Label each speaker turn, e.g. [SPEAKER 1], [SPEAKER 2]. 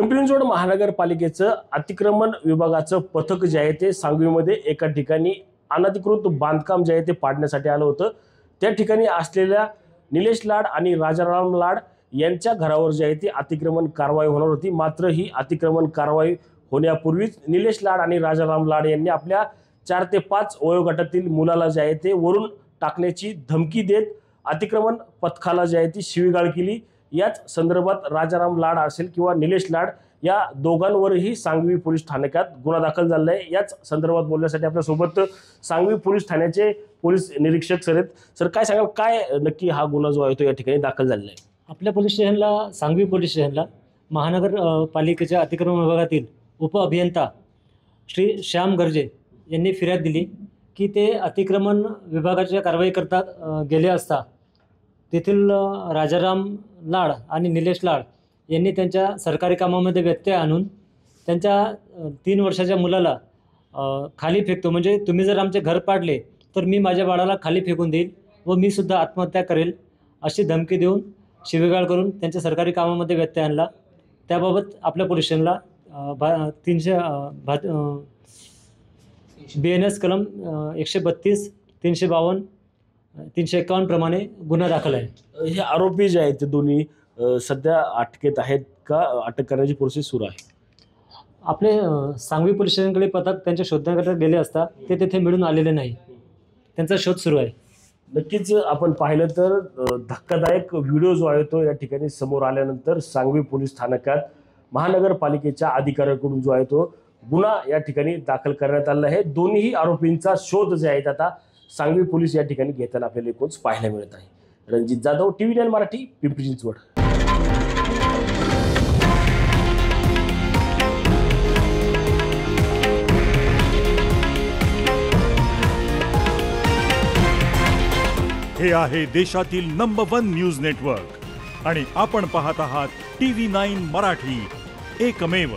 [SPEAKER 1] पिंपरी चिंचवड महानगरपालिकेचं अतिक्रमण विभागाचं पथक जे आहे ते सांगवीमध्ये एका ठिकाणी अनधिकृत बांधकाम जे आहे ते पाडण्यासाठी आलं होतं। त्या ठिकाणी असलेल्या निलेश लाड आणि राजाराम लाड यांच्या घरावर जे आहे ते अतिक्रमण कारवाई होणार होती। मात्र ही अतिक्रमण कारवाई होण्यापूर्वीच निलेश लाड आणि राजाराम लाड यांनी आपल्या 4 ते 5 वयोगटातील मुलाला जे आहे ते वरून टाकण्याची धमकी देत अतिक्रमण पथकाला जे आहे ती शिवीगाळ केली। याच संदर्भात राजाराम लाड असेल किंवा निलेश लाड या दोघांवरही सांगवी पोलीस ठाण्यात गुन्हा दाखल झाला आहे। याच संदर्भात बोलण्यासाठी आपल्या सोबत सांगवी पोलीस ठाण्याचे पोलीस निरीक्षक सर आहेत। सर, काय सांगाल, काय नक्की हा गुन्हा जो आहे तो या ठिकाणी दाखल झालेला आहे?
[SPEAKER 2] आपल्या पोलीस स्टेशनला, सांगवी पोलीस स्टेशनला महानगरपालिकेच्या अतिक्रमण विभागातील उपअभियंता श्री श्याम गर्जे यांनी फिर्याद दिली की ते अतिक्रमण विभागाच्या कारवाई करता गेले असता तेथील राजाराम लाड आणि निलेश लाड यांनी त्यांच्या सरकारी कामामध्ये व्यत्यय आणून त्यांच्या 3 वर्षाच्या मुलाला खाली फेकतो, म्हणजे तुम्ही जर आमचे घर पाडले तर मी माझ्या बाळाला खाली फेकून देईल व मी सुद्धा आत्महत्या करेल अशी धमकी देऊन शिवीगाळ करून त्यांच्या सरकारी कामामध्ये व्यत्यय आणला। त्याबाबत आपल्या पोलीस स्टेशनला 300 BNS कलम 132, 352, 351 प्रमाणे गुन्हा दाखल आहे।
[SPEAKER 1] हे आरोपी जे आहेत ते दोन्ही सध्या अटकेत आहेत का? अटक करण्याची प्रोसेस सुरू आहे?
[SPEAKER 2] आपले सांगवी पोलीस स्टेशनकडे पथक त्यांच्या शोधण्याकडे गेले असता ते तेथे मिळून आलेले नाही, त्यांचा शोध सुरू आहे।
[SPEAKER 1] नक्कीच आपण पाहिलं तर धक्कादायक व्हिडिओ जो आहे तो या ठिकाणी समोर आल्यानंतर सांगवी पोलीस स्थानकात महानगरपालिकेच्या अधिकाऱ्यांकडून जो आहे तो गुन्हा या ठिकाणी दाखल करण्यात आला आहे। दोन्ही आरोपींचा शोध जे आहे आता सांगवी पोलीस या ठिकाणी घेताना आपल्याला एकूणच पाहायला मिळत आहे। रणजित जाधव, TV9 मराठी, पिंपरी चिंचवड।
[SPEAKER 3] हे आहे देशातील नंबर 1 न्यूज नेटवर्क आणि आपण पाहत आहात TV9 मराठी, एकमेव।